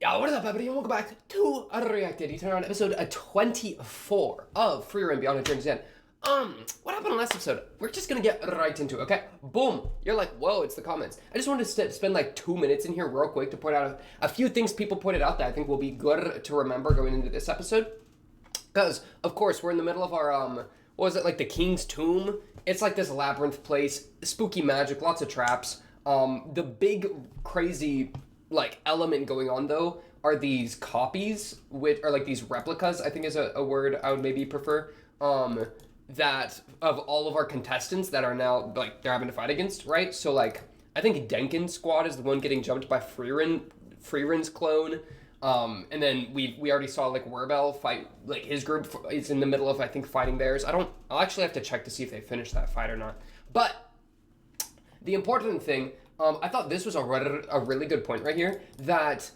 Yeah, what is up, everybody, and welcome back to Reacted. You turn on episode 24 of Frieren Beyond Eternity Zen. What happened in the last episode? We're just gonna get right into it, okay? Boom! You're like, whoa, it's the comments. I just wanted to spend like 2 minutes in here real quick to point out a few things people pointed out that I think will be good to remember going into this episode. Because, of course, we're in the middle of our, what was it, like the King's Tomb? It's like this labyrinth place, spooky magic, lots of traps. The big, crazy like element going on though are these copies, which are like these replicas, I think is a word I would maybe prefer, that of all of our contestants that are now like they're having to fight against, right? So like I think Denkin's squad is the one getting jumped by Frieren's clone. And then we already saw like UBEL fight, like his group is in the middle of I think fighting theirs. I'll actually have to check to see if they finished that fight or not. But the important thing, I thought this was a really good point right here, that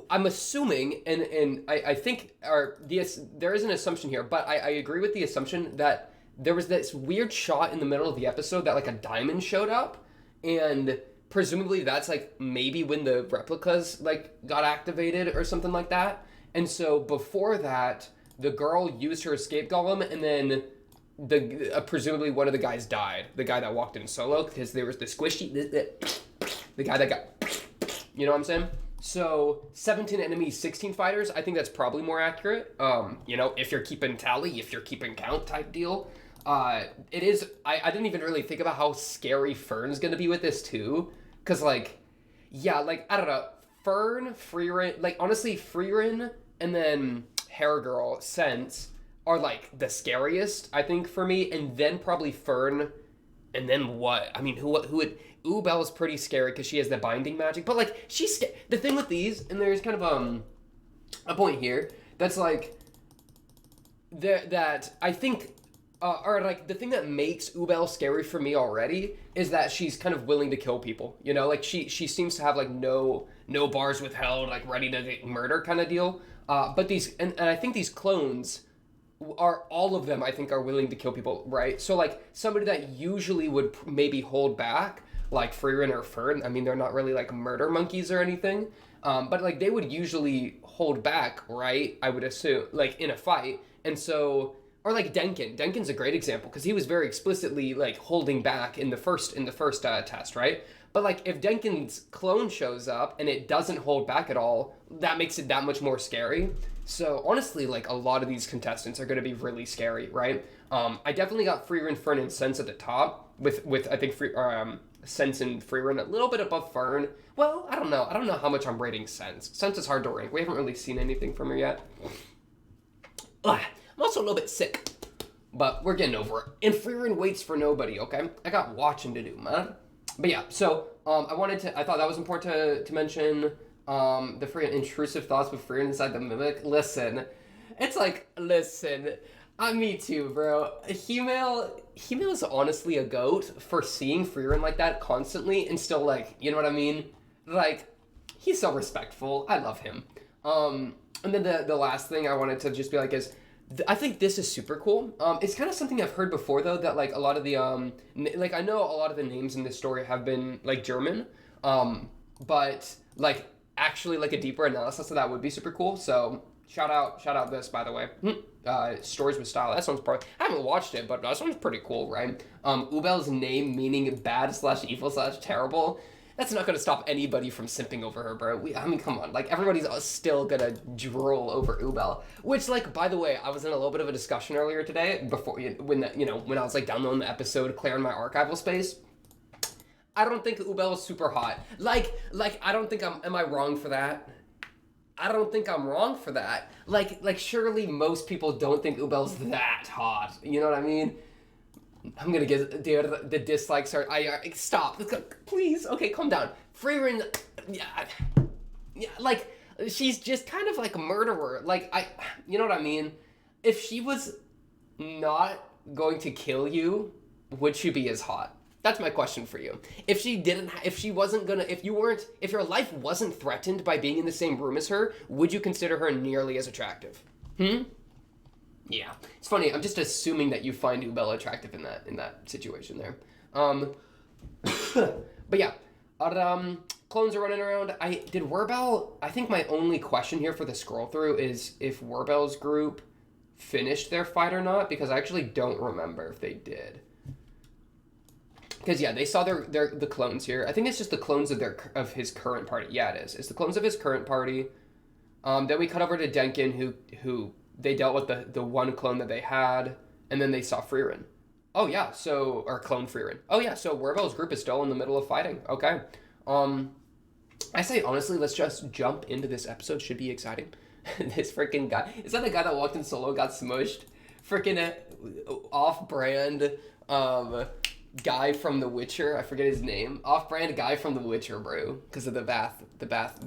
I'm assuming, and I think, there is an assumption here, but I agree with the assumption that there was this weird shot in the middle of the episode that like a diamond showed up, and presumably that's like maybe when the replicas like got activated or something like that. And so before that, the girl used her escape golem, and then presumably one of the guys died. The guy that walked in solo, because there was the squishy, the guy that got, you know what I'm saying? So 17 enemies, 16 fighters. I think that's probably more accurate. If you're keeping tally, if you're keeping count type deal. It is. I didn't even really think about how scary Fern's gonna be with this too, because like, yeah, like I don't know, Frieren, like honestly, Frieren and then Hair Girl Sense are like the scariest, I think, for me, and then probably Fern, and then what? I mean, who would? UBEL is pretty scary because she has the binding magic, but like the thing with these, and there's kind of a point here that's like that I think. Or like the thing that makes UBEL scary for me already is that she's kind of willing to kill people. You know, like she seems to have like no bars withheld, like ready to get murder kind of deal. But these and I think these clones are all of them. I think are willing to kill people, right? So like somebody that usually would maybe hold back, like Frieren or Fern. I mean, they're not really like murder monkeys or anything. But like they would usually hold back, right? I would assume, like in a fight, and so. Or like Denkin. Denkin's a great example because he was very explicitly like holding back in the first test, right? But like if Denkin's clone shows up and it doesn't hold back at all, that makes it that much more scary. So honestly, like a lot of these contestants are going to be really scary, right? I definitely got Frieren, Fern, and Sense at the top with I think Sense and Frieren a little bit above Fern. Well, I don't know how much I'm rating Sense. Sense is hard to rank. We haven't really seen anything from her yet. Ugh. I'm also a little bit sick, but we're getting over it. And Frieren waits for nobody, okay? I got watching to do, man. But yeah, so I thought that was important to mention the Frieren intrusive thoughts with Frieren inside the mimic. Listen, it's like, me too, bro. Hemale is honestly a goat for seeing Frieren like that constantly and still like, you know what I mean? Like, he's so respectful. I love him. And then the last thing I wanted to just be like is, I think this is super cool. It's kind of something I've heard before though, that like a lot of the like I know a lot of the names in this story have been like German, but like actually like a deeper analysis of that would be super cool. So shout out this, by the way. Stories with Style. That sounds probably, I haven't watched it, but that sounds pretty cool, right? UBEL's name meaning bad / evil / terrible. That's not going to stop anybody from simping over her, bro. I mean, come on. Like, everybody's still going to drool over UBEL. Which, like, by the way, I was in a little bit of a discussion earlier today when I was, like, downloading the episode, clearing my archival space. I don't think UBEL is super hot. Like, I don't think am I wrong for that? I don't think I'm wrong for that. Like, surely most people don't think UBEL's that hot. You know what I mean? I'm gonna get, dude, the dislikes are, stop, please, okay, calm down. Frieren, yeah, like, she's just kind of like a murderer, like, you know what I mean? If she was not going to kill you, would she be as hot? That's my question for you. If your life wasn't threatened by being in the same room as her, would you consider her nearly as attractive? Yeah, it's funny. I'm just assuming that you find UBEL attractive in that situation there. But yeah, Clones are running around. Did Werbel... I think my only question here for the scroll through is if Werbel's group finished their fight or not, because I actually don't remember if they did. Because, yeah, they saw the clones here. I think it's just the clones of his current party. Yeah, it is. It's the clones of his current party. Then we cut over to Denkin, who they dealt with the one clone that they had, and then they saw Frieren. Oh, yeah, so... Or clone Frieren. Oh, yeah, so Werbel's group is still in the middle of fighting. Okay. I say, honestly, let's just jump into this episode. Should be exciting. This freaking guy... Is that the guy that walked in solo got smushed? Freaking off-brand, guy from The Witcher. I forget his name. Off-brand guy from The Witcher, bro. Because of the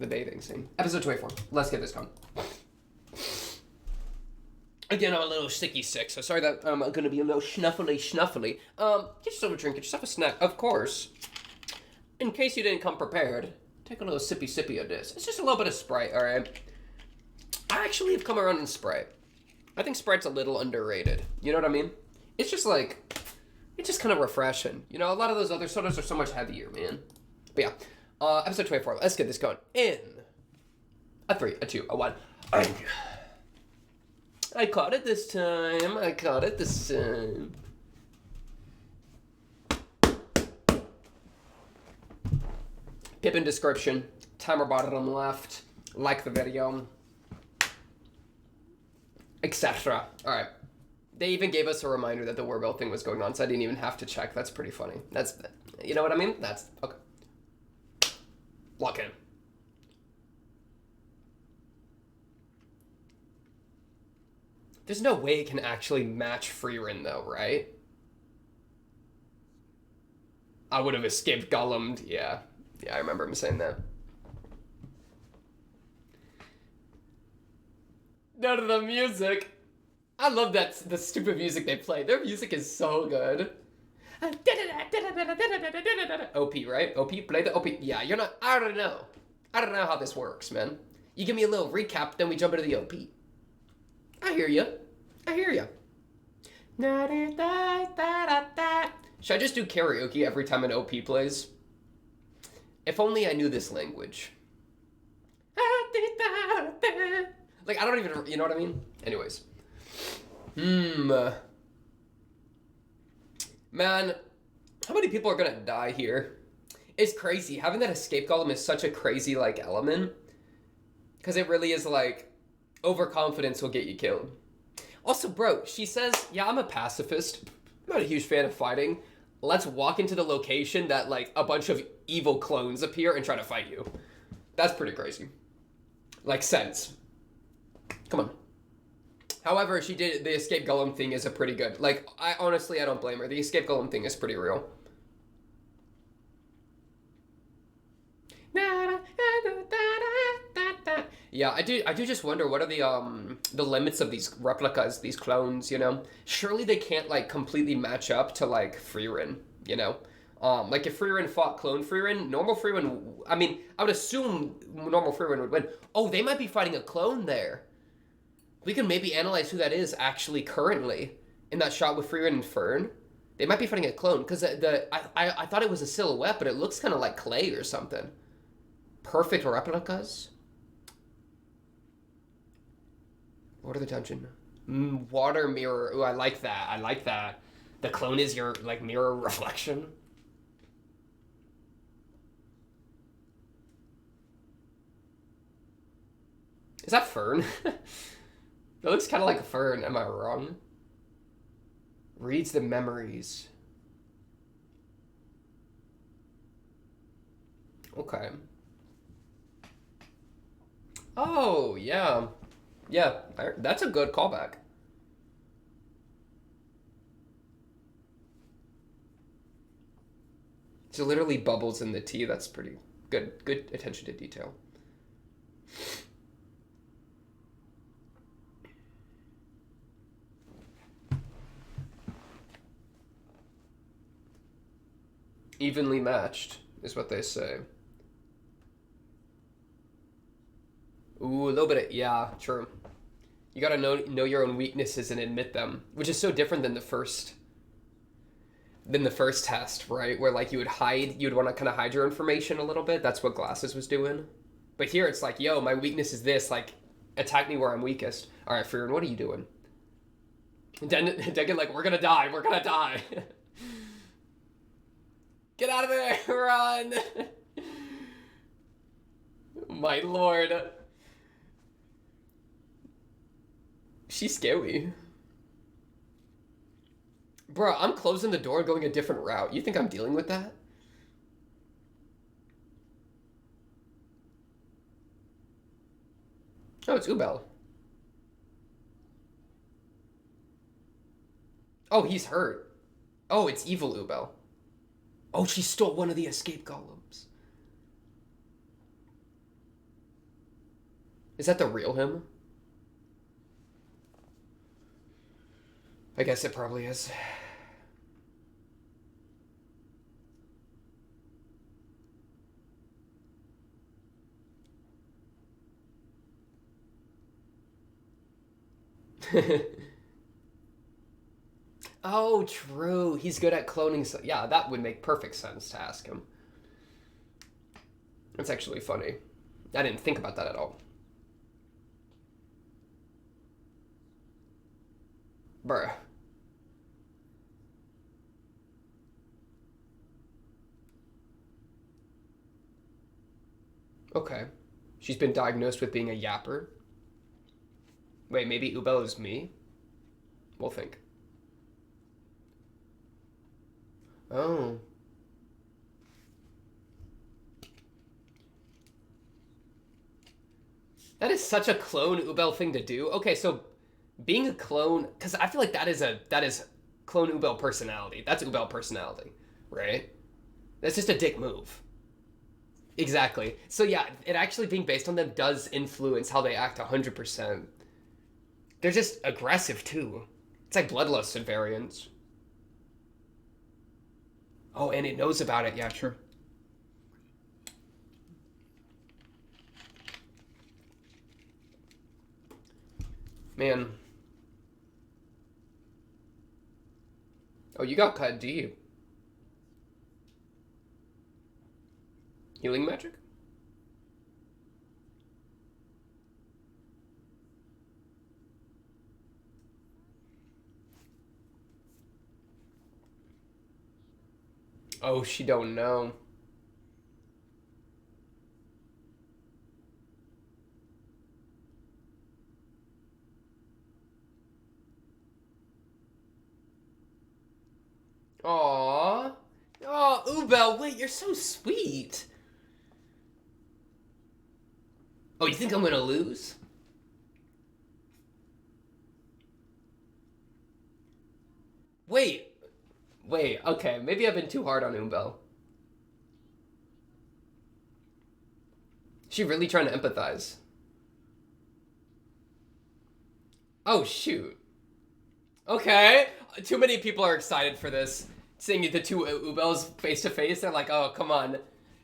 bathing scene. Episode 24. Let's get this going. Again, I'm a little sick, so sorry that I'm going to be a little snuffly. Get yourself a drink, get yourself a snack, of course. In case you didn't come prepared, take a little sippy of this. It's just a little bit of Sprite, alright? I actually have come around on Sprite. I think Sprite's a little underrated. You know what I mean? It's just like, it's just kind of refreshing. You know, a lot of those other sodas are so much heavier, man. But yeah, episode 24, let's get this going. In a 3, a 2, a 1. I caught it this time. Pippin description. Timer bottom left. Like the video. Etc. Alright. They even gave us a reminder that the Werbel thing was going on, so I didn't even have to check. That's pretty funny. That's... You know what I mean? That's... Okay. Lock in. There's no way it can actually match Frieren, though, right? I would have escaped Gollum. Yeah, I remember him saying that. None of the music. I love the stupid music they play. Their music is so good. OP, right? OP? Play the OP. Yeah, you're not... I don't know. I don't know how this works, man. You give me a little recap, then we jump into the OP. I hear you. Should I just do karaoke every time an OP plays? If only I knew this language. Like, I don't even... You know what I mean? Anyways. Man. How many people are gonna die here? It's crazy. Having that escape golem is such a crazy, like, element. Because it really is, like... Overconfidence will get you killed. Also, bro, she says, yeah, I'm a pacifist. I'm not a huge fan of fighting. Let's walk into the location that, like, a bunch of evil clones appear and try to fight you. That's pretty crazy. Like, sense. Come on. However, she did... The escape golem thing is a pretty good... Like, I don't blame her. The escape golem thing is pretty real. Yeah, I do just wonder what are the limits of these replicas, these clones, you know? Surely they can't, like, completely match up to, like, Frieren, you know? Like, if Frieren fought clone Frieren, normal Frieren... I mean, I would assume normal Frieren would win. Oh, they might be fighting a clone there. We can maybe analyze who that is actually currently in that shot with Frieren and Fern. They might be fighting a clone, because I thought it was a silhouette, but it looks kind of like clay or something. Perfect replicas? What are the dungeon? Water mirror. Ooh, I like that. The clone is your, like, mirror reflection. Is that Fern? That looks kind of like a Fern. Am I wrong? Reads the memories. Okay. Oh, yeah. Yeah, that's a good callback. So literally bubbles in the tea. That's pretty good. Good attention to detail. Evenly matched is what they say. Ooh, a little bit of... Yeah, true. You gotta know your own weaknesses and admit them, which is so different than the first than the first test, right? Where like you'd want to kind of hide your information a little bit. That's what Glasses was doing. But here it's like, yo, my weakness is this. Like, attack me where I'm weakest. All right, Frieren, what are you doing? Degan, like, we're gonna die. We're gonna die. Get out of there! Run! My lord. She's scary. Bro, I'm closing the door and going a different route. You think I'm dealing with that? Oh, it's UBEL. Oh, he's hurt. Oh, it's evil UBEL. Oh, she stole one of the escape golems. Is that the real him? I guess it probably is. Oh, true. He's good at cloning. So yeah, that would make perfect sense to ask him. That's actually funny. I didn't think about that at all. Bruh. Okay. She's been diagnosed with being a yapper. Wait, maybe UBEL is me? We'll think. Oh. That is such a clone UBEL thing to do. Okay, so being a clone, because I feel like that is clone UBEL personality. That's UBEL personality, right? That's just a dick move. Exactly. So yeah, it actually being based on them does influence how they act 100%. They're just aggressive too. It's like bloodlust variants. Oh, and it knows about it. Yeah, sure. Man. Oh, you got cut deep. Healing magic? Oh, she don't know. Aww. Oh, UBEL, wait, you're so sweet. Oh, you think I'm gonna lose? Wait. Wait, okay, maybe I've been too hard on UBEL. She really trying to empathize. Oh, shoot. Okay. Too many people are excited for this. Seeing the two UBELs face to face, they're like, oh, come on.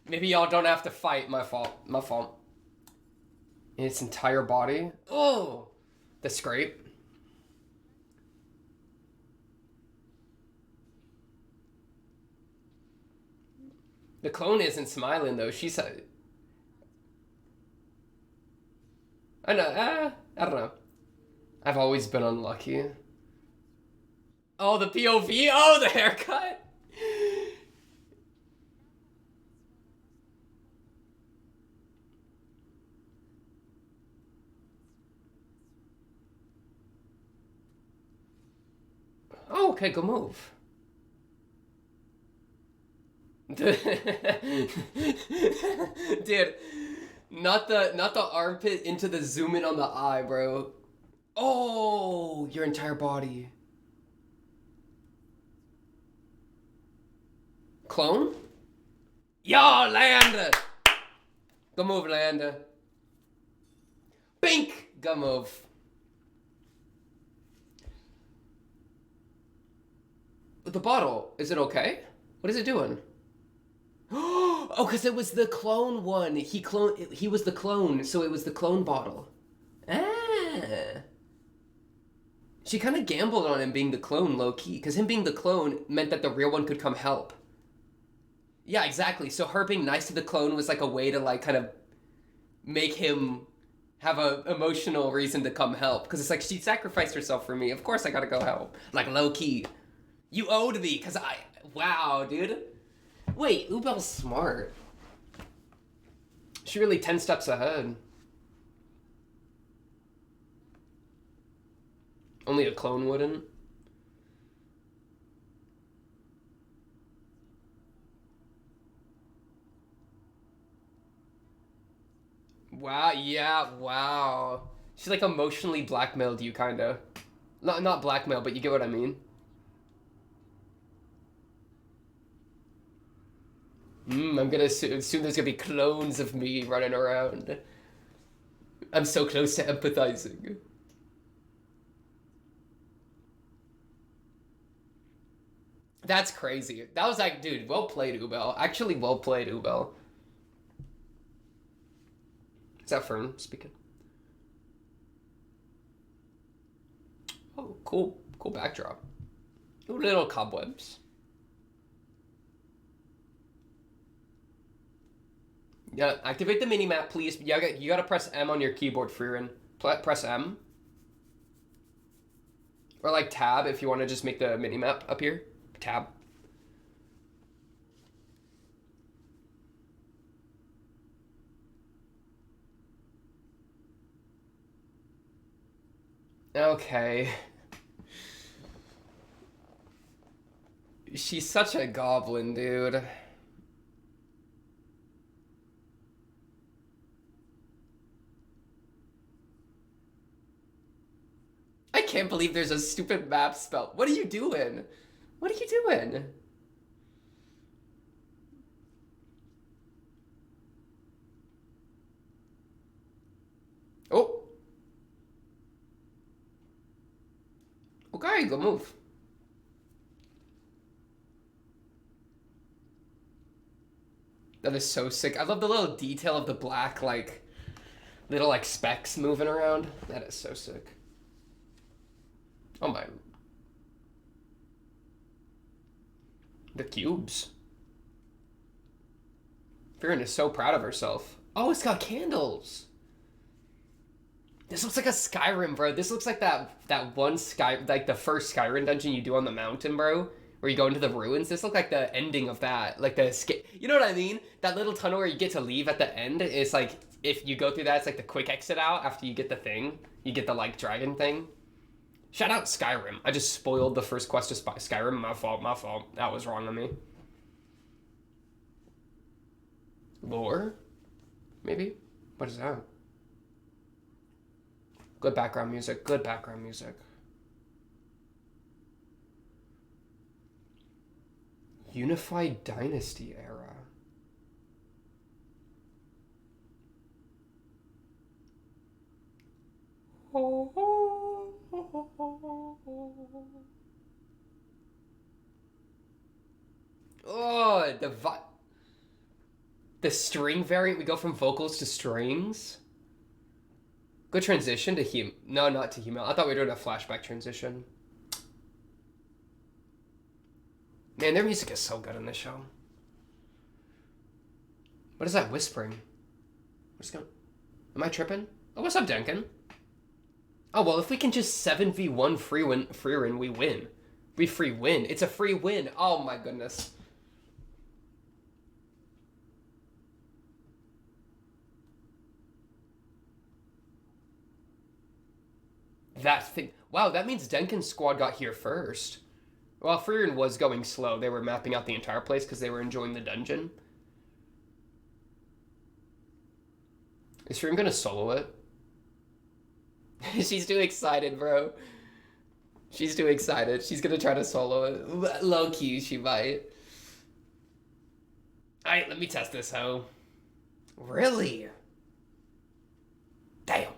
Maybe y'all don't have to fight. My fault. My fault. In its entire body. Oh! The scrape. The clone isn't smiling, though. She said... I know. I don't know. I've always been unlucky. Oh, the POV? Oh, the haircut? Oh, okay, good move. Dude, not the armpit into the zoom in on the eye, bro. Oh, your entire body. Clone? Yo, land! Go move, land. Bink! Go move. The bottle, is it okay? What is it doing? Oh, because it was the clone one. He was the clone, so it was the clone bottle. Ah. She kind of gambled on him being the clone low key, because him being the clone meant that the real one could come help. Yeah, exactly. So her being nice to the clone was like a way to like kind of make him have a emotional reason to come help. Because it's like she sacrificed herself for me. Of course I gotta go help. Like low key. You owed me, because I. Wow, dude. Wait, Ubel's smart. She really 10 steps ahead. Only a clone wouldn't. Wow, yeah, wow. She like emotionally blackmailed you, kinda. Not blackmail, but you get what I mean. I'm gonna assume there's gonna be clones of me running around. I'm so close to empathizing. That's crazy. That was like, dude, well played, Ubel. Actually, well played, Ubel. Is that Fern speaking? Oh, cool. Cool backdrop. Ooh, little cobwebs. Yeah, activate the minimap, please. You gotta press M on your keyboard, Frieren. Press M. Or like tab if you want to just make the minimap up here. Tab. Okay. She's such a goblin, dude. I can't believe there's a stupid map spell. What are you doing? What are you doing? Oh. Okay, go move. That is so sick. I love the little detail of the black, like, little, like, specks moving around. That is so sick. Oh my. The cubes. Frieren is so proud of herself. Oh, it's got candles. This looks like a Skyrim, bro. This looks like that one like the first Skyrim dungeon you do on the mountain, bro, where you go into the ruins. This looks like the ending of that, like the escape. You know what I mean? That little tunnel where you get to leave at the end is like if you go through that, it's like the quick exit out after you get the thing. You get the like dragon thing. Shout out Skyrim. I just spoiled the first quest to Skyrim. My fault. My fault. That was wrong on me. Lore, maybe. What is that? Good background music. Good background music. Unified Dynasty era. Oh, the string variant. We go from vocals to strings. Good transition to hum. No, not to Humo. I thought we were doing a flashback transition. Man, their music is so good in this show. What is that whispering? What's going? Am I tripping? Oh, what's up, Duncan? Oh well, if we can just 7v1 Frieren, we win. We free win. It's a free win. Oh my goodness. That thing. Wow, that means Denkin's squad got here first. Well, Frieren was going slow. They were mapping out the entire place because they were enjoying the dungeon. Is Frieren gonna solo it? She's too excited, bro. She's too excited. She's gonna try to solo it. Low key, she might. Alright, let me test this, ho. Really? Damn.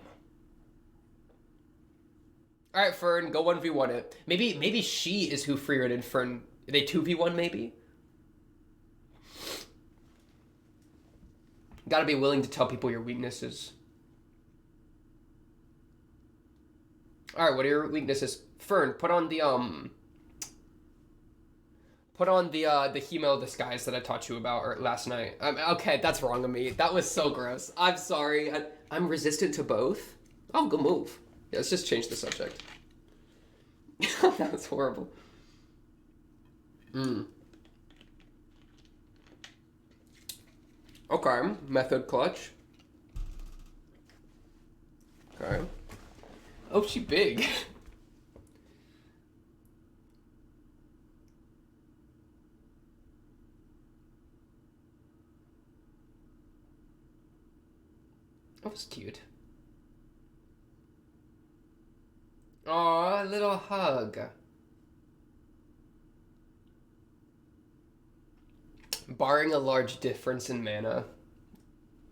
Alright, Fern, go 1v1 it. Maybe she is who Frieren and Fern. Are they 2v1 maybe? Gotta be willing to tell people your weaknesses. All right, what are your weaknesses? Fern, put on the Hemo disguise that I taught you about last night. Okay, that's wrong of me. That was so gross. I'm sorry. I'm resistant to both. Oh, good move. Yeah, let's just change the subject. That was horrible. Hmm. Okay, method clutch. Okay. Oh, she big. That was cute. Aw, a little hug. Barring a large difference in mana.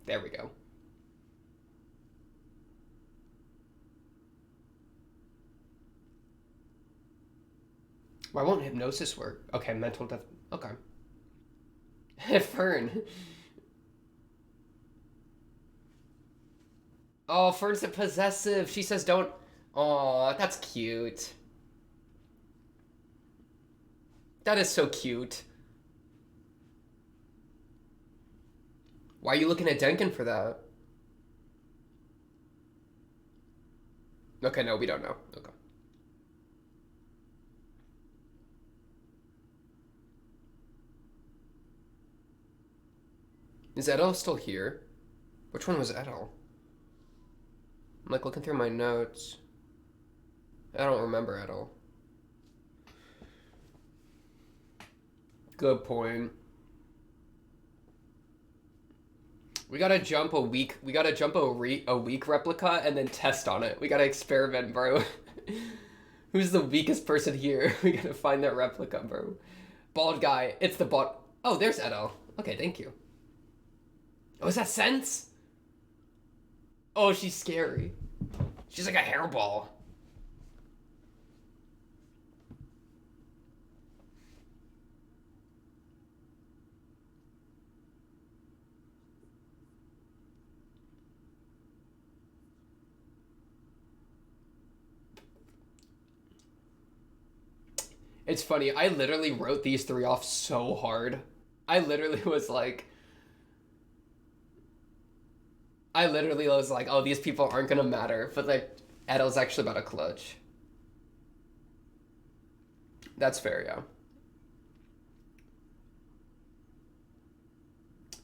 There we go. Why won't hypnosis work? Okay, mental death. Okay. Fern. Oh, Fern's a possessive. She says don't. Aw, that's cute. That is so cute. Why are you looking at Denkin for that? Okay, no, we don't know. Okay. Is Edel still here? Which one was Edel? I'm like looking through my notes. I don't remember Edel. Good point. We gotta jump a weak. We gotta jump a weak replica and then test on it. We gotta experiment, bro. Who's the weakest person here? We gotta find that replica, bro. Bald guy. It's the bald. Oh, there's Edo. Okay, thank you. Oh, is that Sense? Oh, she's scary. She's like a hairball. It's funny. I literally wrote these three off so hard. I literally was like, oh, these people aren't gonna matter. But like, Edo's actually about a clutch. That's fair, yeah.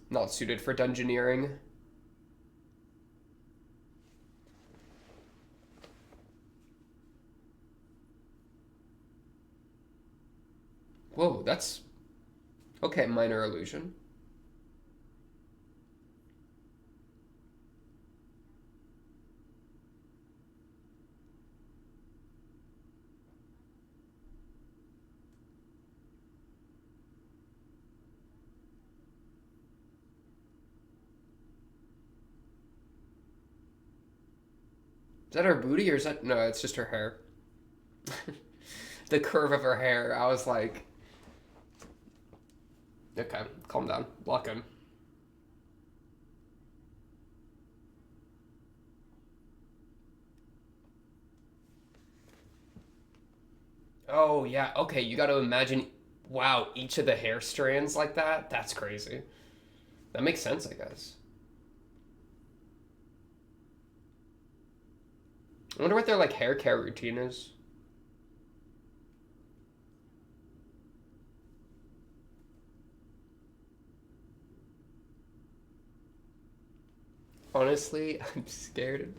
Not suited for dungeoneering. Whoa, that's okay. Minor illusion. Is that her booty or is that no? It's just her hair. The curve of her hair. I was like, okay, calm down. Block him. Oh yeah. Okay, you got to imagine. Wow, each of the hair strands like that. That's crazy. That makes sense, I guess. I wonder what their like hair care routine is. Honestly, I'm scared.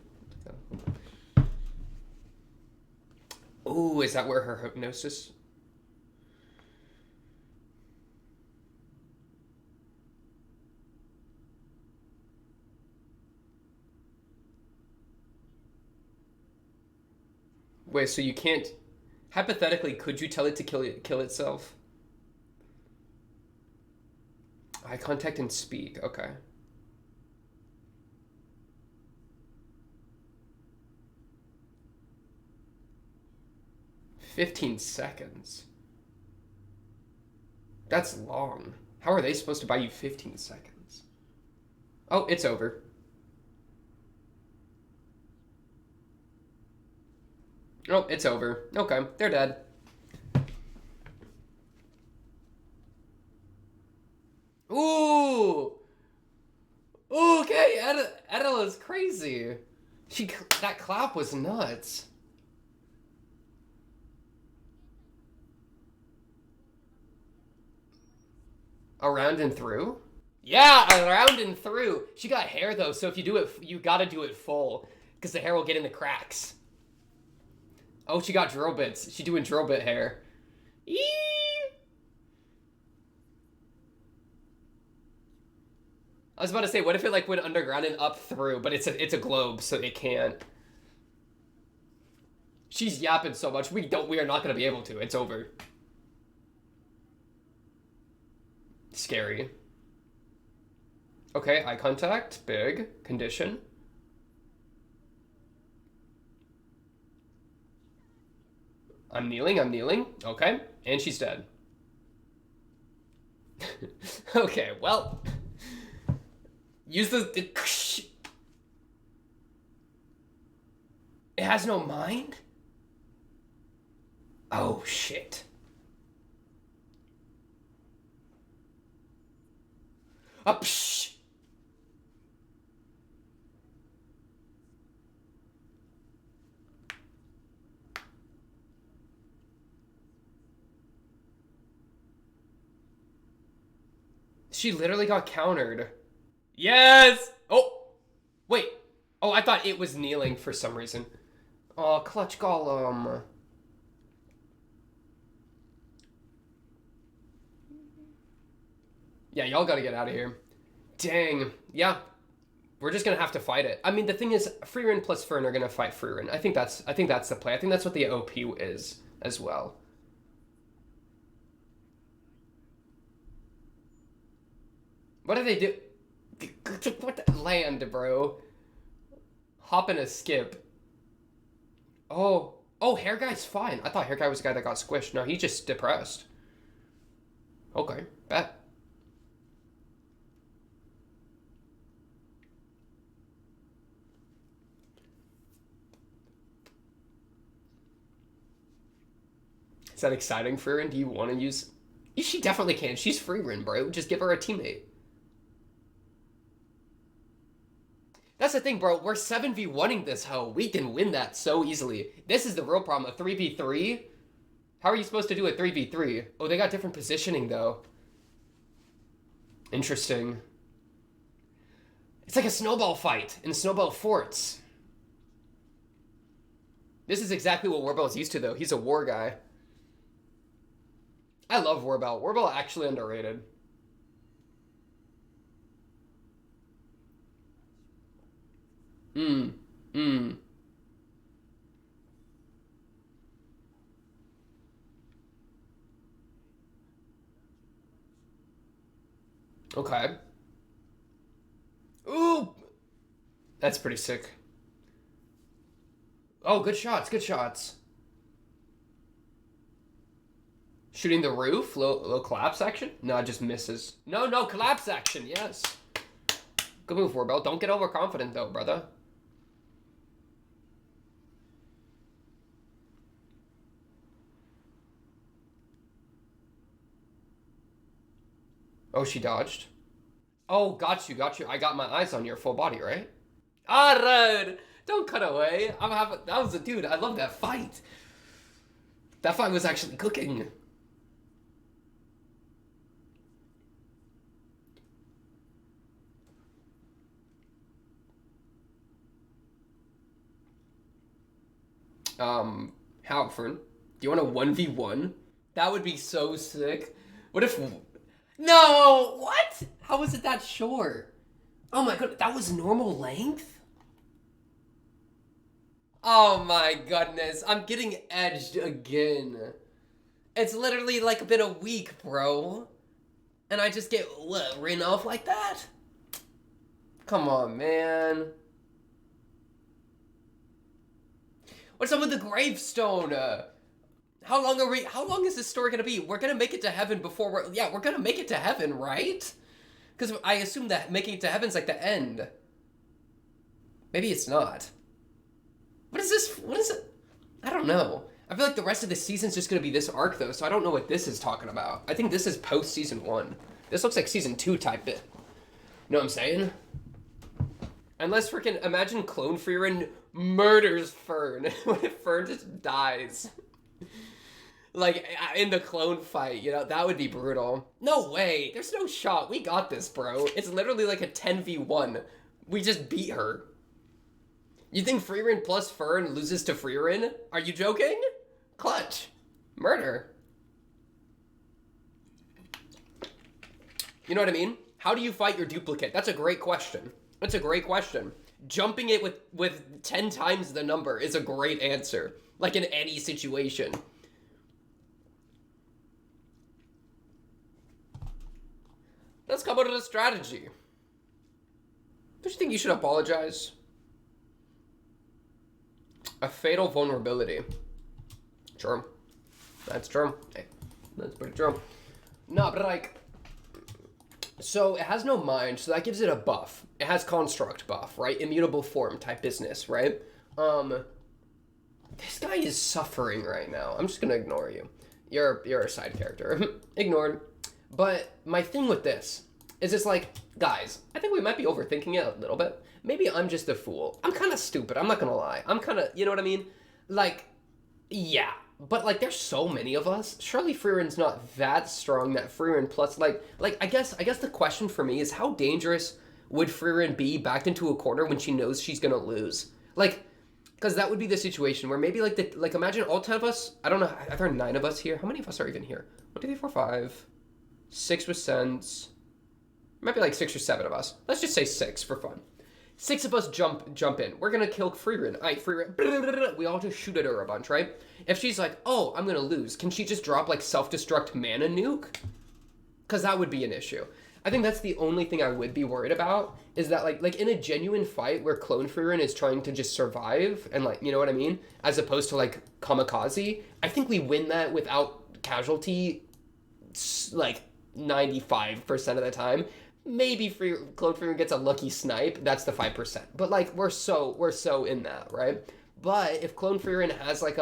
Oh, is that where her hypnosis? Wait, so you can't. Hypothetically, could you tell it to kill itself? Eye contact and speak. Okay. 15 seconds. That's long. How are they supposed to buy you 15 seconds? Oh, it's over. Oh, it's over. Okay, they're dead. Ooh! Ooh, okay, Edila's crazy. That clap was nuts. Around and through? Yeah, around and through. She got hair though, so if you do it, you gotta do it full, because the hair will get in the cracks. Oh, she got drill bits. She doing drill bit hair. Eee! I was about to say, what if it like went underground and up through, but it's a globe, so it can't. She's yapping so much, we are not gonna be able to. It's over. Scary. Okay, eye contact, big, condition. I'm kneeling. Okay, and she's dead. Okay, well. Use the... It has no mind? Oh, shit. Psh. She literally got countered. Yes! Oh! Wait. Oh, I thought it was kneeling for some reason. Oh, clutch golem. Yeah, y'all gotta get out of here. Dang. Yeah. We're just gonna have to fight it. I mean, the thing is, Frieren plus Fern are gonna fight Frieren. I think that's the play. I think that's what the OP is as well. What do they do? What the land, bro? Hop and a skip. Oh. Oh, hair guy's fine. I thought hair guy was the guy that got squished. No, he's just depressed. Okay, bet. Is that exciting for her? And do you want to use... She definitely can. She's Frieren, bro. Just give her a teammate. That's the thing, bro. We're 7v1ing this hoe. We can win that so easily. This is the real problem. A 3v3? How are you supposed to do a 3v3? Oh, they got different positioning, though. Interesting. It's like a snowball fight in snowball forts. This is exactly what Warbell's used to, though. He's a war guy. I love Warbell. Warbell actually underrated. Okay. Ooh! That's pretty sick. Oh, good shots. Shooting the roof? Low collapse action? No, it just misses. No, collapse action, yes. Good move, Warbell. Don't get overconfident, though, brother. Oh, she dodged. Oh, got you. I got my eyes on your full body, right? Alright! Don't cut away. That was a dude. I love that fight. That fight was actually cooking. Halford, do you want a 1v1? That would be so sick. What if... No! What? How was it that short? Oh my god, that was normal length? Oh my goodness, I'm getting edged again. It's literally like been a week, bro. And I just get, what, written off like that? Come on, man. What's up with the gravestone? How long is this story gonna be? We're gonna make it to heaven before we're gonna make it to heaven, right? Because I assume that making it to heaven's like the end. Maybe it's not. What is this? What is it? I don't know. I feel like the rest of the season's just gonna be this arc though, so I don't know what this is talking about. I think this is post season 1. This looks like season 2 type bit. You know what I'm saying? Unless freaking imagine Clone Frieren murders Fern. What if Fern just dies? Like in the clone fight, you know, that would be brutal. No way. There's no shot. We got this, bro. It's literally like a 10v1. We just beat her. You think Frieren plus Fern loses to Frieren? Are you joking? Clutch. Murder. You know what I mean? How do you fight your duplicate? That's a great question. That's a great question. Jumping it with 10 times the number is a great answer. Like in any situation. Let's come up with a strategy. Don't you think you should apologize? A fatal vulnerability. True. That's true. Hey, that's pretty true. No, but like... So, it has no mind, so that gives it a buff. It has construct buff, right? Immutable form type business, right? This guy is suffering right now. I'm just gonna ignore you. You're a side character. Ignored. But my thing with this is it's like, guys, I think we might be overthinking it a little bit. Maybe I'm just a fool. I'm kind of stupid. I'm not going to lie. I'm kind of, you know what I mean? Like, yeah. But, like, there's so many of us. Surely Frieren's not that strong that Frieren plus, like, I guess the question for me is how dangerous would Frieren be backed into a corner when she knows she's going to lose? Like, because that would be the situation where maybe, like, imagine all 10 of us. I don't know. Are there 9 of us here? How many of us are even here? 1, 2, 3, 4, 5. 6 with sense. Might be like 6 or 7 of us. Let's just say 6 for fun. 6 of us jump in. We're gonna kill Frieren. Alright, Frieren. We all just shoot at her a bunch, right? If she's like, oh, I'm gonna lose, can she just drop like self-destruct mana nuke? Because that would be an issue. I think that's the only thing I would be worried about, is that like in a genuine fight where Clone Frieren is trying to just survive and like, you know what I mean? As opposed to like kamikaze, I think we win that without casualty like 95% of the time. Maybe Clone Frieren gets a lucky snipe, that's the 5%. But like we're so in that, right? But if Clone Frieren has like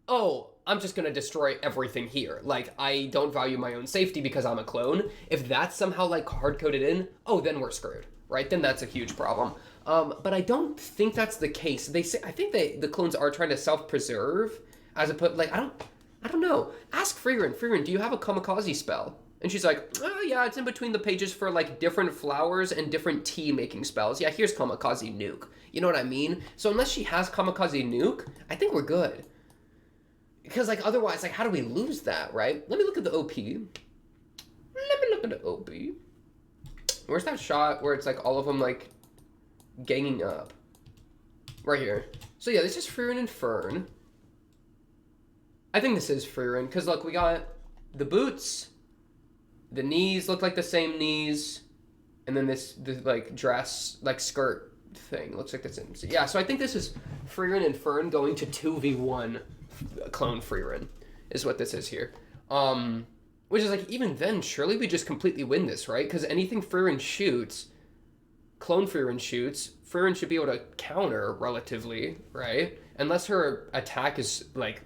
oh, I'm just gonna destroy everything here. Like I don't value my own safety because I'm a clone. If that's somehow like hard coded in, oh, then we're screwed, right? Then that's a huge problem. But I don't think that's the case. I think the clones are trying to self-preserve as opposed like I don't know. Ask Frieren. Frieren, do you have a kamikaze spell? And she's like, oh yeah, it's in between the pages for like different flowers and different tea making spells. Yeah, here's kamikaze nuke. You know what I mean? So unless she has kamikaze nuke, I think we're good. Because like otherwise, like how do we lose that, right? Let me look at the OP. Where's that shot where it's like all of them like ganging up? Right here. So yeah, this is Frieren and Fern. I think this is Frieren, because look, we got the boots, the knees look like the same knees, and then this like dress, like skirt thing looks like the same. So, yeah, so I think this is Frieren and Fern going to 2v1 Clone Frieren, is what this is here. Which is like, even then, surely we just completely win this, right? Because anything Frieren shoots, Clone Frieren shoots, Frieren should be able to counter relatively, right? Unless her attack is like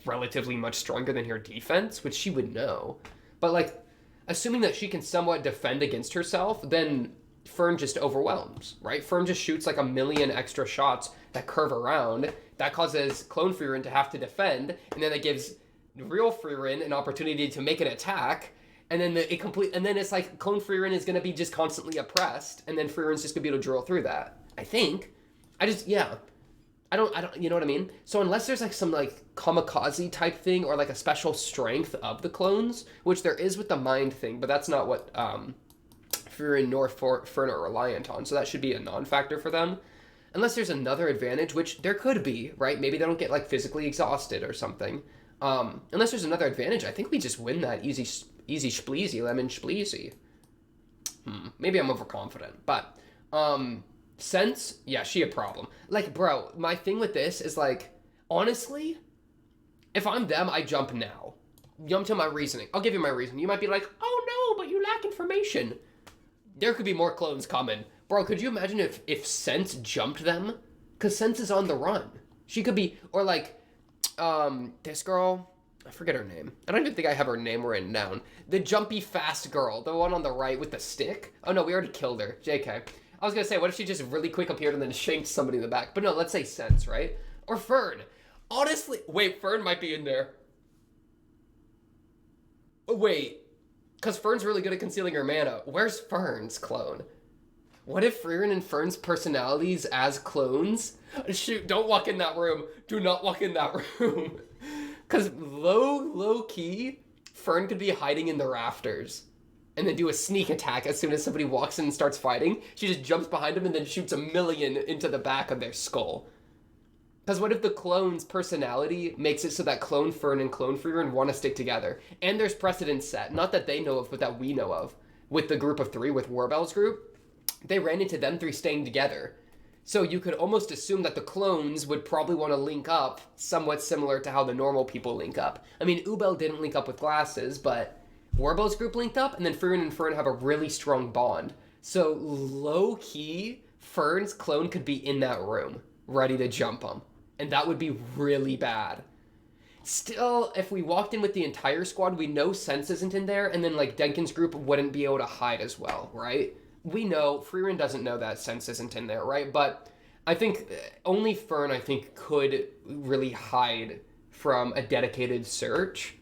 relatively much stronger than her defense, which she would know. But like, assuming that she can somewhat defend against herself, then Fern just overwhelms, right? Fern just shoots like a million extra shots that curve around. That causes Clone Frieren to have to defend, and then it gives real Frieren an opportunity to make an attack, and then it's like Clone Frieren is gonna be just constantly oppressed, and then Frieren's just gonna be able to drill through that. I think. I don't, you know what I mean? So unless there's like some like kamikaze type thing or like a special strength of the clones, which there is with the mind thing, but that's not what Frieren nor Fern are reliant on, so that should be a non-factor for them. Unless there's another advantage, which there could be, right? Maybe they don't get like physically exhausted or something. Unless there's another advantage, I think we just win that easy spleezy, lemon spleezy. Maybe I'm overconfident, but Sense, yeah, she a problem. Like, bro, my thing with this is like, honestly, if I'm them, I jump now. Jump to my reasoning. I'll give you my reason. You might be like, oh no, but you lack information. There could be more clones coming. Bro, could you imagine if Sense jumped them? Because Sense is on the run. She could be, or like, this girl, I forget her name. I don't even think I have her name written down. The jumpy fast girl, the one on the right with the stick. Oh no, we already killed her. JK. I was gonna say, what if she just really quick appeared and then shanked somebody in the back? But no, let's say Sense, right? Or Fern. Honestly, wait, Fern might be in there. Oh, wait, because Fern's really good at concealing her mana. Where's Fern's clone? What if Frieren and Fern's personalities as clones? Shoot, don't walk in that room. Do not walk in that room. Because low key, Fern could be hiding in the rafters and then do a sneak attack as soon as somebody walks in and starts fighting. She just jumps behind them and then shoots a million into the back of their skull. Because what if the clone's personality makes it so that Clone Fern and Clone Frieren want to stick together? And there's precedent set, not that they know of, but that we know of. With the group of three, with Warbell's group, they ran into them three staying together. So you could almost assume that the clones would probably want to link up somewhat similar to how the normal people link up. I mean, UBEL didn't link up with glasses, but Warbell's group linked up, and then Frieren and Fern have a really strong bond. So low-key, Fern's clone could be in that room, ready to jump him. And that would be really bad. Still, if we walked in with the entire squad, we know Sense isn't in there, and then, like, Denkin's group wouldn't be able to hide as well, right? We know, Frieren doesn't know that Sense isn't in there, right? But I think only Fern, I think, could really hide from a dedicated search.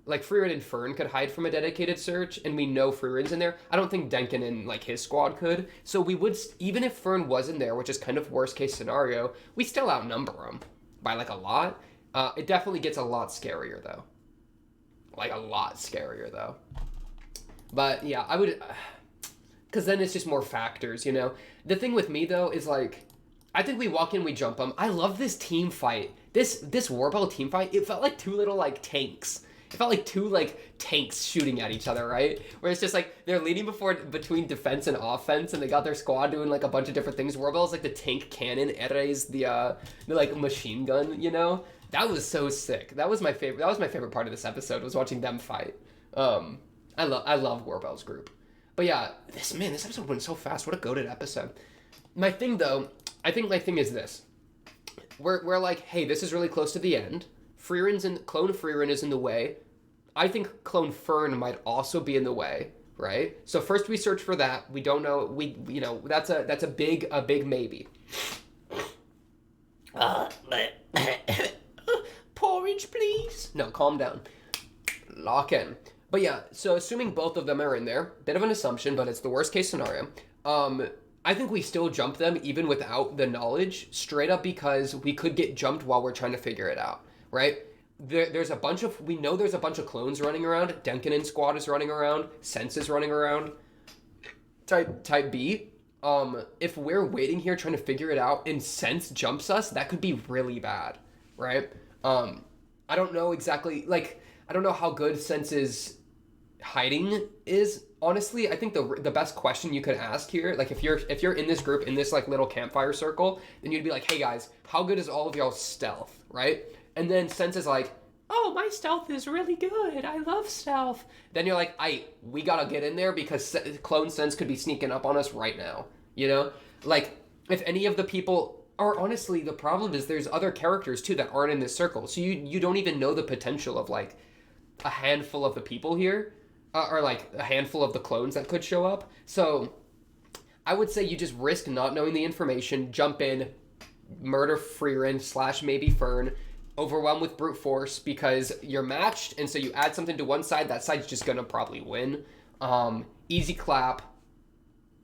Like, Frieren and Fern could hide from a dedicated search, and we know Frieren's in there. I don't think Denkin and, like, his squad could. So we would, even if Fern was in there, which is kind of worst-case scenario, we still outnumber them by, like, a lot. It definitely gets a lot scarier, though. Like, a lot scarier, though. But, yeah, I would... Because then it's just more factors, you know? The thing with me, though, is, like... I think we walk in, we jump them. I love this team fight. This Warbell team fight, it felt like two little, like, tanks. It felt like two, like, tanks shooting at each other, right? Where it's just, like, they're leading between defense and offense, and they got their squad doing, like, a bunch of different things. Warbell's, like, the tank cannon. Ere's the like, machine gun, you know? That was so sick. That was my favorite part of this episode, was watching them fight. I love Warbell's group. But yeah, this episode went so fast. What a goated episode. My thing, though, I think my thing is this. We're like, hey, this is really close to the end. Clone Frieren is in the way. I think Clone Fern might also be in the way, right? So first we search for that. We don't know. You know, that's a big maybe. Porridge, please. No, calm down. Lock in. But yeah, so assuming both of them are in there, bit of an assumption, but it's the worst case scenario. I think we still jump them even without the knowledge, straight up because we could get jumped while we're trying to figure it out, right? We know there's a bunch of clones running around. Denkin and squad is running around. Sense is running around. Type B. If we're waiting here trying to figure it out and Sense jumps us, that could be really bad, right? I don't know exactly, like, I don't know how good Sense's hiding is. Honestly, I think the best question you could ask here, like, if you're in this group, in this, like, little campfire circle, then you'd be like, hey guys, how good is all of y'all's stealth, right? And then Sense is like, oh, my stealth is really good. I love stealth. Then you're like, we gotta get in there because Clone Sense could be sneaking up on us right now. You know? Like, if any of the people are, honestly, the problem is there's other characters, too, that aren't in this circle. So you don't even know the potential of, like, a handful of the people here. Or, like, a handful of the clones that could show up. So, I would say you just risk not knowing the information, jump in, murder Frieren / maybe Fern, overwhelm with brute force because you're matched, and so you add something to one side, that side's just gonna probably win. Easy clap.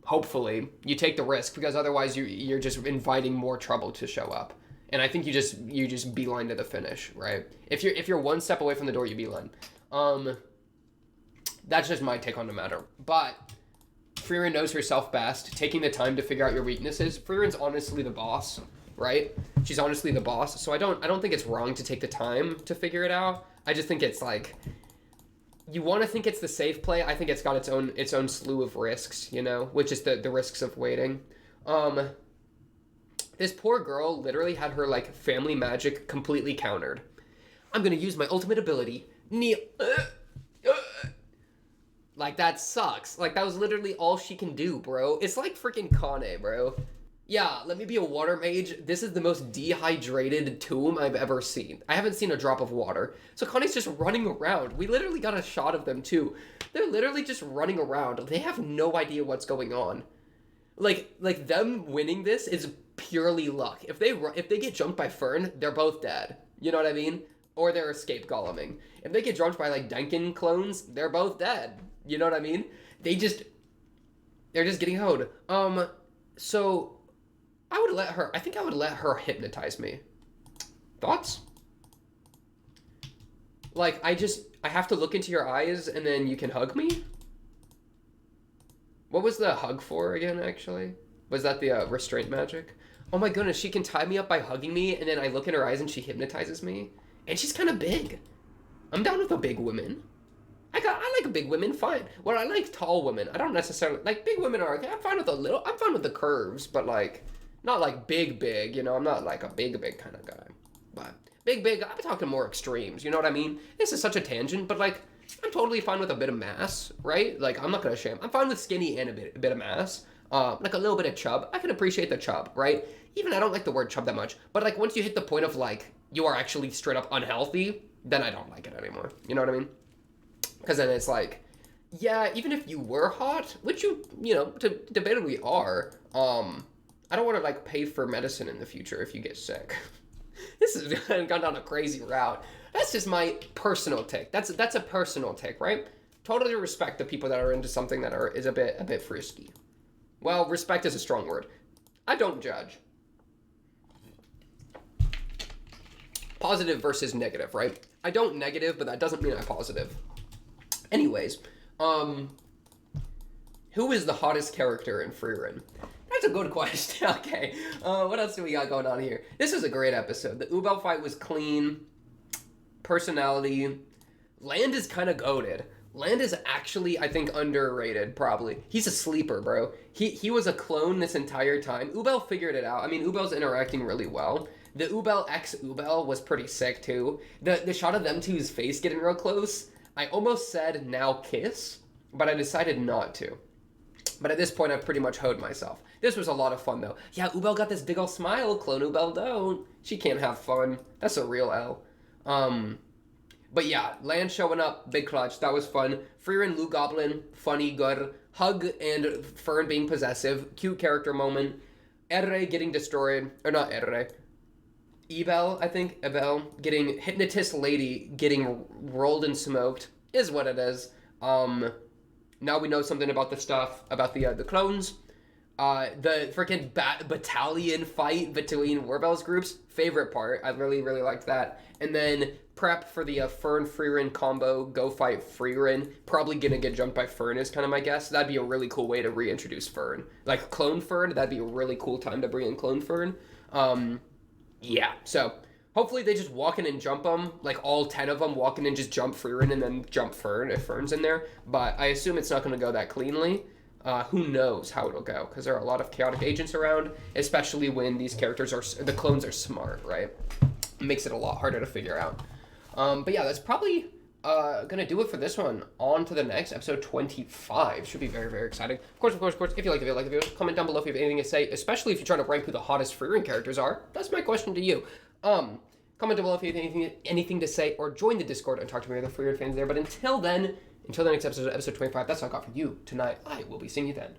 Hopefully. You take the risk, because otherwise you're just inviting more trouble to show up. And I think you just beeline to the finish, right? If you're one step away from the door, you beeline. That's just my take on the matter. But Frieren knows herself best, taking the time to figure out your weaknesses. Frieren's honestly the boss, right? She's honestly the boss. So I don't think it's wrong to take the time to figure it out. I just think it's like, you want to think it's the safe play. I think it's got its own slew of risks, you know, which is the risks of waiting. This poor girl literally had her, like, family magic completely countered. I'm gonna use my ultimate ability. Kneel. Like, that sucks. Like, that was literally all she can do, bro. It's like freaking Kane, bro. Yeah, let me be a water mage. This is the most dehydrated tomb I've ever seen. I haven't seen a drop of water. So Connie's just running around. We literally got a shot of them too. They're literally just running around. They have no idea what's going on. Like them winning this is purely luck. If they get jumped by Fern, they're both dead. You know what I mean? Or they're escape goleming. If they get jumped by like Denkin clones, they're both dead. You know what I mean? They're just getting hoed. So I think I would let her hypnotize me. Thoughts? Like, I have to look into your eyes and then you can hug me? What was the hug for again, actually? Was that the restraint magic? Oh my goodness, she can tie me up by hugging me and then I look in her eyes and she hypnotizes me? And she's kind of big. I'm down with a big woman. I like big women, fine. Well, I like tall women. I don't necessarily, like, big women are okay. I'm fine with the curves, but like, not like big, you know? I'm not like a big kind of guy. But big, I'm talking more extremes, you know what I mean? This is such a tangent, but like, I'm totally fine with a bit of mass, right? Like, I'm not gonna shame. I'm fine with skinny and a bit of mass. Like a little bit of chub. I can appreciate the chub, right? Even I don't like the word chub that much, but like, once you hit the point of like, you are actually straight up unhealthy, then I don't like it anymore. You know what I mean? Because then it's like, yeah, even if you were hot, which you know, debatably are, I don't want to like pay for medicine in the future if you get sick. This has gone down a crazy route. That's just my personal take. That's a personal take, right? Totally respect the people that are into something that is a bit frisky. Well, respect is a strong word. I don't judge. Positive versus negative, right? I don't negative, but that doesn't mean I positive. Anyways, who is the hottest character in Frieren? That's a good question. Okay, what else do we got going on here? This was a great episode. The UBEL fight was clean. Personality. Land is kind of goated. Land is actually, I think, underrated, probably. He's a sleeper, bro. He was a clone this entire time. UBEL figured it out. I mean, UBEL's interacting really well. The UBEL x UBEL was pretty sick, too. The shot of them two's face getting real close, I almost said, now kiss, but I decided not to. But at this point, I've pretty much hoed myself. This was a lot of fun, though. Yeah, UBEL got this big ol' smile. Clone UBEL don't. She can't have fun. That's a real L. But yeah, Land showing up, big clutch. That was fun. Frieren, Lou Goblin, funny, good. Hug and Fern being possessive. Cute character moment. Erre getting destroyed. Or not Erre. Ebel, I think. Ebel. Getting Hypnotist Lady getting rolled and smoked. Is what it is. Now we know something about the stuff. About the clones. The freaking battalion fight between Warbell's groups. Favorite part. I really, really liked that. And then prep for the Fern Frieren combo. Go fight Frieren. Probably gonna get jumped by Fern is kind of my guess. That'd be a really cool way to reintroduce Fern. Like clone Fern. That'd be a really cool time to bring in clone Fern. Yeah. So hopefully they just walk in and jump them. Like all 10 of them walk in and just jump Frieren and then jump Fern if Fern's in there. But I assume it's not gonna go that cleanly. Who knows how it'll go, because there are a lot of chaotic agents around, especially when these characters the clones are smart, right? It makes it a lot harder to figure out. But yeah, that's probably gonna do it for this one. On to the next, episode 25. Should be very, very exciting. Of course, if you like the video, comment down below if you have anything to say, especially if you're trying to rank who the hottest Frieren characters are. That's my question to you. Comment down below if you have anything to say, or join the Discord and talk to me other Frieren fans there. But until then, until the next episode 25, that's all I got for you tonight. I will be seeing you then.